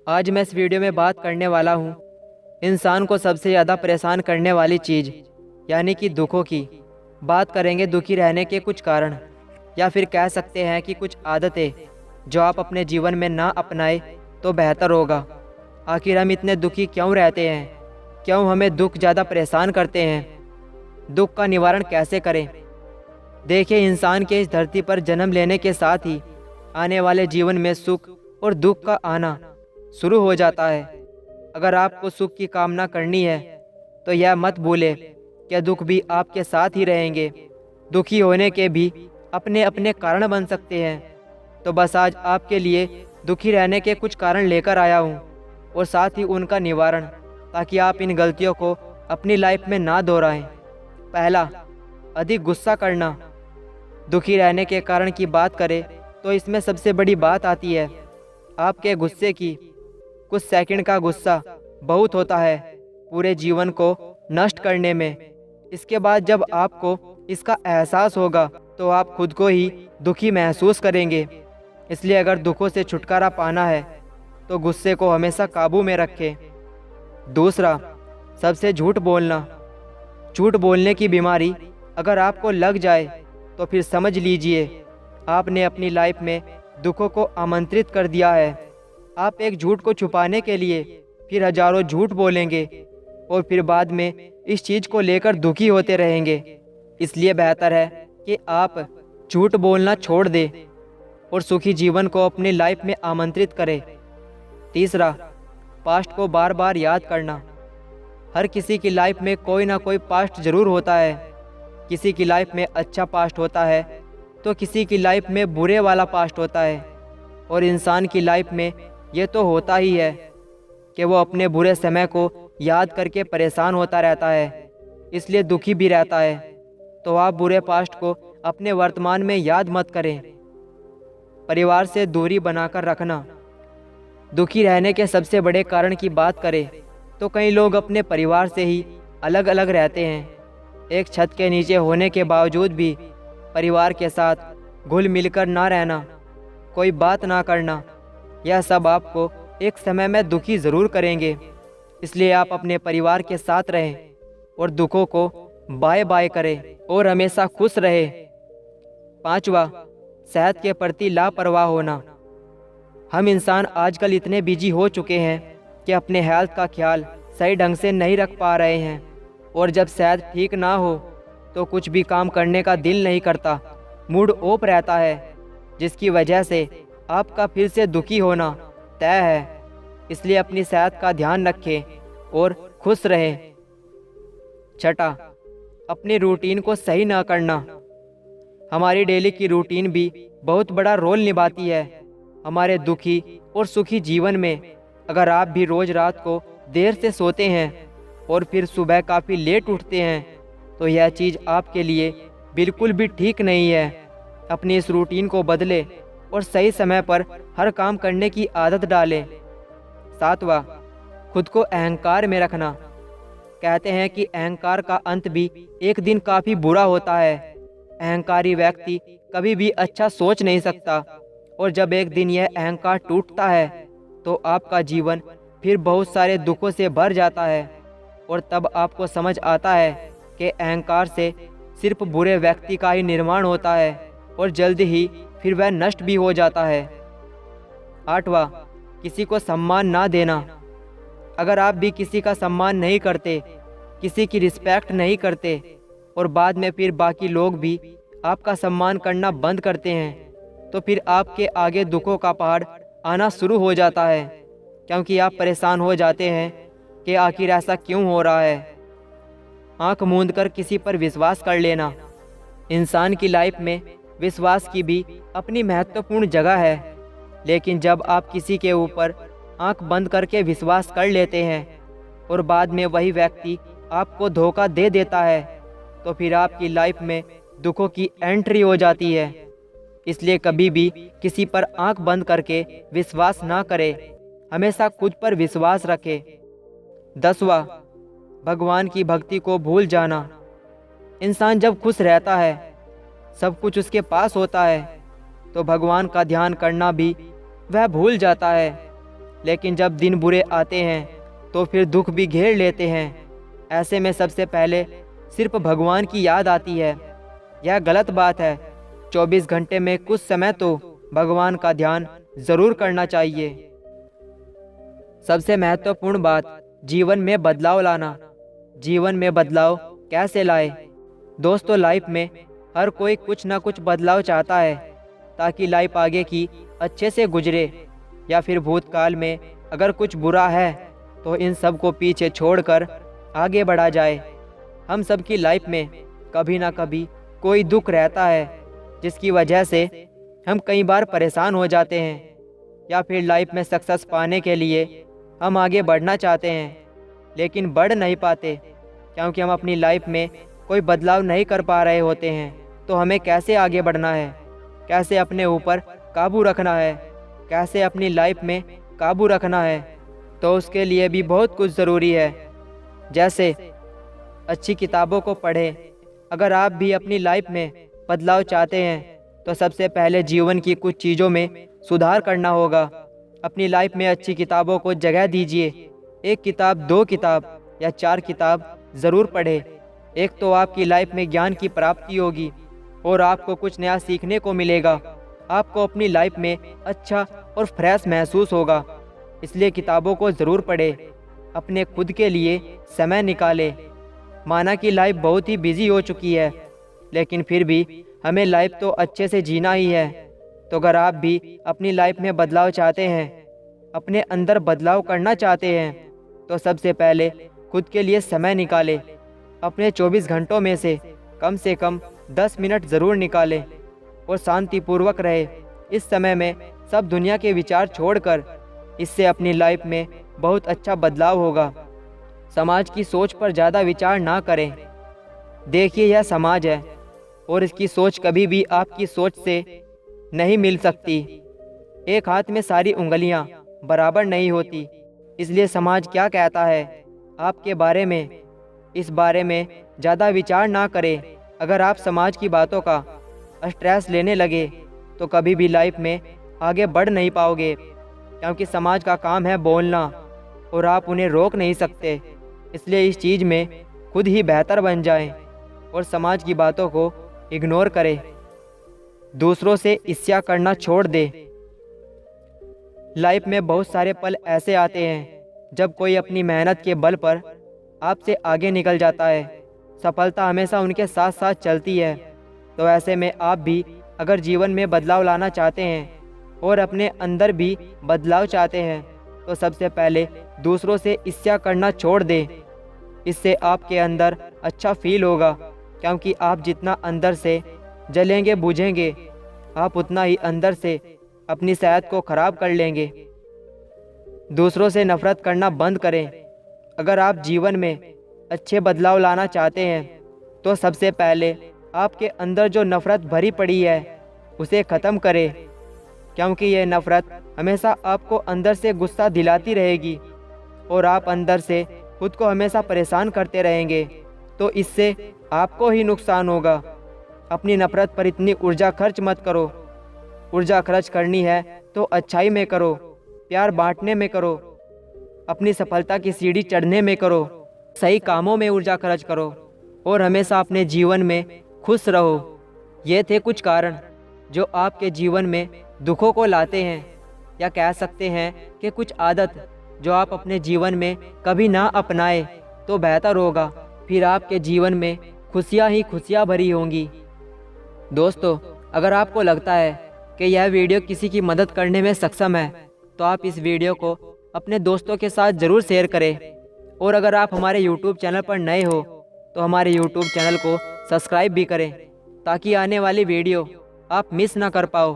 आज मैं इस वीडियो में बात करने वाला हूँ इंसान को सबसे ज़्यादा परेशान करने वाली चीज़ यानी कि दुखों की। बात करेंगे दुखी रहने के कुछ कारण, या फिर कह सकते हैं कि कुछ आदतें जो आप अपने जीवन में ना अपनाए तो बेहतर होगा। आखिर हम इतने दुखी क्यों रहते हैं? क्यों हमें दुख ज़्यादा परेशान करते हैं? दुख का निवारण कैसे करें? देखिए, इंसान के इस धरती पर जन्म लेने के साथ ही आने वाले जीवन में सुख और दुख का आना शुरू हो जाता है। अगर आपको सुख की कामना करनी है तो यह मत भूले कि दुख भी आपके साथ ही रहेंगे। दुखी होने के भी अपने अपने कारण बन सकते हैं। तो बस आज आपके लिए दुखी रहने के कुछ कारण लेकर आया हूँ, और साथ ही उनका निवारण, ताकि आप इन गलतियों को अपनी लाइफ में ना दोहराएं। पहला, अधिक गुस्सा करना। दुखी रहने के कारण की बात करें तो इसमें सबसे बड़ी बात आती है आपके गुस्से की। कुछ सेकंड का गुस्सा बहुत होता है पूरे जीवन को नष्ट करने में। इसके बाद जब आपको इसका एहसास होगा तो आप खुद को ही दुखी महसूस करेंगे। इसलिए अगर दुखों से छुटकारा पाना है तो गुस्से को हमेशा काबू में रखें। दूसरा, सबसे झूठ बोलना। झूठ बोलने की बीमारी अगर आपको लग जाए तो फिर समझ लीजिए आपने अपनी लाइफ में दुखों को आमंत्रित कर दिया है। आप एक झूठ को छुपाने के लिए फिर हजारों झूठ बोलेंगे और फिर बाद में इस चीज़ को लेकर दुखी होते रहेंगे। इसलिए बेहतर है कि आप झूठ बोलना छोड़ दें और सुखी जीवन को अपनी लाइफ में आमंत्रित करें। तीसरा, पास्ट को बार बार याद करना। हर किसी की लाइफ में कोई ना कोई पास्ट ज़रूर होता है। किसी की लाइफ में अच्छा पास्ट होता है तो किसी की लाइफ में बुरे वाला पास्ट होता है। और इंसान की लाइफ में ये तो होता ही है कि वो अपने बुरे समय को याद करके परेशान होता रहता है, इसलिए दुखी भी रहता है। तो आप बुरे पास्ट को अपने वर्तमान में याद मत करें। परिवार से दूरी बनाकर रखना। दुखी रहने के सबसे बड़े कारण की बात करें तो कई लोग अपने परिवार से ही अलग अलग रहते हैं। एक छत के नीचे होने के बावजूद भी परिवार के साथ घुल मिलकर ना रहना, कोई बात ना करना, यह सब आपको एक समय में दुखी ज़रूर करेंगे। इसलिए आप अपने परिवार के साथ रहें और दुखों को बाय बाय करें और हमेशा खुश रहें। पांचवा, सेहत के प्रति लापरवाह होना। हम इंसान आजकल इतने बिजी हो चुके हैं कि अपने हेल्थ का ख्याल सही ढंग से नहीं रख पा रहे हैं, और जब सेहत ठीक ना हो तो कुछ भी काम करने का दिल नहीं करता, मूड ऑफ रहता है, जिसकी वजह से आपका फिर से दुखी होना तय है। इसलिए अपनी सेहत का ध्यान रखें और खुश रहें। छठा, अपनी रूटीन को सही ना करना। हमारी डेली की रूटीन भी बहुत बड़ा रोल निभाती है हमारे दुखी और सुखी जीवन में। अगर आप भी रोज़ रात को देर से सोते हैं और फिर सुबह काफ़ी लेट उठते हैं तो यह चीज़ आपके लिए बिल्कुल भी ठीक नहीं है। अपनी इस रूटीन को बदलें और सही समय पर हर काम करने की आदत डालें। सातवां, खुद को अहंकार में रखना। कहते हैं कि अहंकार का अंत भी एक दिन काफ़ी बुरा होता है। अहंकारी व्यक्ति कभी भी अच्छा सोच नहीं सकता, और जब एक दिन यह अहंकार टूटता है तो आपका जीवन फिर बहुत सारे दुखों से भर जाता है। और तब आपको समझ आता है कि अहंकार से सिर्फ बुरे व्यक्ति का ही निर्माण होता है और जल्द ही फिर वह नष्ट भी हो जाता है। आठवां, किसी को सम्मान ना देना। अगर आप भी किसी का सम्मान नहीं करते, किसी की रिस्पेक्ट नहीं करते, और बाद में फिर बाकी लोग भी आपका सम्मान करना बंद करते हैं तो फिर आपके आगे दुखों का पहाड़ आना शुरू हो जाता है, क्योंकि आप परेशान हो जाते हैं कि आखिर ऐसा क्यों हो रहा है। आंख मूंद कर किसी पर विश्वास कर लेना। इंसान की लाइफ में विश्वास की भी अपनी महत्वपूर्ण जगह है, लेकिन जब आप किसी के ऊपर आंख बंद करके विश्वास कर लेते हैं और बाद में वही व्यक्ति आपको धोखा दे देता है तो फिर आपकी लाइफ में दुखों की एंट्री हो जाती है। इसलिए कभी भी किसी पर आंख बंद करके विश्वास ना करें, हमेशा खुद पर विश्वास रखें। 10वां, भगवान की भक्ति को भूल जाना। इंसान जब खुश रहता है, सब कुछ उसके पास होता है, तो भगवान का ध्यान करना भी वह भूल जाता है। लेकिन जब दिन बुरे आते हैं तो फिर दुख भी घेर लेते हैं। ऐसे में सबसे पहले सिर्फ भगवान की याद आती है। यह गलत बात है। 24 घंटे में कुछ समय तो भगवान का ध्यान ज़रूर करना चाहिए। सबसे महत्वपूर्ण बात, जीवन में बदलाव लाना। जीवन में बदलाव कैसे लाए? दोस्तों, लाइफ में हर कोई कुछ ना कुछ बदलाव चाहता है ताकि लाइफ आगे की अच्छे से गुजरे। या फिर भूतकाल में अगर कुछ बुरा है तो इन सब को पीछे छोड़कर आगे बढ़ा जाए। हम सब की लाइफ में कभी ना कभी कोई दुख रहता है जिसकी वजह से हम कई बार परेशान हो जाते हैं। या फिर लाइफ में सक्सेस पाने के लिए हम आगे बढ़ना चाहते हैं लेकिन बढ़ नहीं पाते क्योंकि हम अपनी लाइफ में कोई बदलाव नहीं कर पा रहे होते हैं। तो हमें कैसे आगे बढ़ना है, कैसे अपने ऊपर काबू रखना है, कैसे अपनी लाइफ में काबू रखना है, तो उसके लिए भी बहुत कुछ ज़रूरी है। जैसे अच्छी किताबों को पढ़ें। अगर आप भी अपनी लाइफ में बदलाव चाहते हैं तो सबसे पहले जीवन की कुछ चीज़ों में सुधार करना होगा। अपनी लाइफ में अच्छी किताबों को जगह दीजिए। 1 किताब, 2 किताब या 4 किताब ज़रूर पढ़ें। एक तो आपकी लाइफ में ज्ञान की प्राप्ति होगी और आपको कुछ नया सीखने को मिलेगा। आपको अपनी लाइफ में अच्छा और फ्रेश महसूस होगा। इसलिए किताबों को ज़रूर पढ़ें। अपने खुद के लिए समय निकालें। माना कि लाइफ बहुत ही बिजी हो चुकी है लेकिन फिर भी हमें लाइफ तो अच्छे से जीना ही है। तो अगर आप भी अपनी लाइफ में बदलाव चाहते हैं, अपने अंदर बदलाव करना चाहते हैं, तो सबसे पहले खुद के लिए समय निकालें। अपने 24 घंटों में से कम 10 मिनट ज़रूर निकालें और शांतिपूर्वक रहे। इस समय में सब दुनिया के विचार छोड़कर, इससे अपनी लाइफ में बहुत अच्छा बदलाव होगा। समाज की सोच पर ज़्यादा विचार ना करें। देखिए, यह समाज है और इसकी सोच कभी भी आपकी सोच से नहीं मिल सकती। एक हाथ में सारी उंगलियां बराबर नहीं होती। इसलिए समाज क्या कहता है आपके बारे में, इस बारे में ज़्यादा विचार ना करें। अगर आप समाज की बातों का स्ट्रेस लेने लगे तो कभी भी लाइफ में आगे बढ़ नहीं पाओगे, क्योंकि समाज का काम है बोलना और आप उन्हें रोक नहीं सकते। इसलिए इस चीज़ में खुद ही बेहतर बन जाएं और समाज की बातों को इग्नोर करें। दूसरों से ईर्ष्या करना छोड़ दें। लाइफ में बहुत सारे पल ऐसे आते हैं जब कोई अपनी मेहनत के बल पर आपसे आगे निकल जाता है। सफलता हमेशा उनके साथ साथ चलती है। तो ऐसे में आप भी अगर जीवन में बदलाव लाना चाहते हैं और अपने अंदर भी बदलाव चाहते हैं तो सबसे पहले दूसरों से ईर्ष्या करना छोड़ दें। इससे आपके अंदर अच्छा फील होगा, क्योंकि आप जितना अंदर से जलेंगे बुझेंगे, आप उतना ही अंदर से अपनी सेहत को ख़राब कर लेंगे। दूसरों से नफ़रत करना बंद करें। अगर आप जीवन में अच्छे बदलाव लाना चाहते हैं तो सबसे पहले आपके अंदर जो नफ़रत भरी पड़ी है उसे ख़त्म करें, क्योंकि यह नफ़रत हमेशा आपको अंदर से गुस्सा दिलाती रहेगी और आप अंदर से खुद को हमेशा परेशान करते रहेंगे। तो इससे आपको ही नुकसान होगा। अपनी नफ़रत पर इतनी ऊर्जा खर्च मत करो। ऊर्जा खर्च करनी है तो अच्छाई में करो, प्यार बांटने में करो, अपनी सफलता की सीढ़ी चढ़ने में करो, सही कामों में ऊर्जा खर्च करो और हमेशा अपने जीवन में खुश रहो। ये थे कुछ कारण जो आपके जीवन में दुखों को लाते हैं, या कह सकते हैं कि कुछ आदत जो आप अपने जीवन में कभी ना अपनाए तो बेहतर होगा। फिर आपके जीवन में खुशियाँ ही खुशियाँ भरी होंगी। दोस्तों, अगर आपको लगता है कि यह वीडियो किसी की मदद करने में सक्षम है तो आप इस वीडियो को अपने दोस्तों के साथ ज़रूर शेयर करें। और अगर आप हमारे YouTube चैनल पर नए हो तो हमारे YouTube चैनल को सब्सक्राइब भी करें ताकि आने वाली वीडियो आप मिस ना कर पाओ।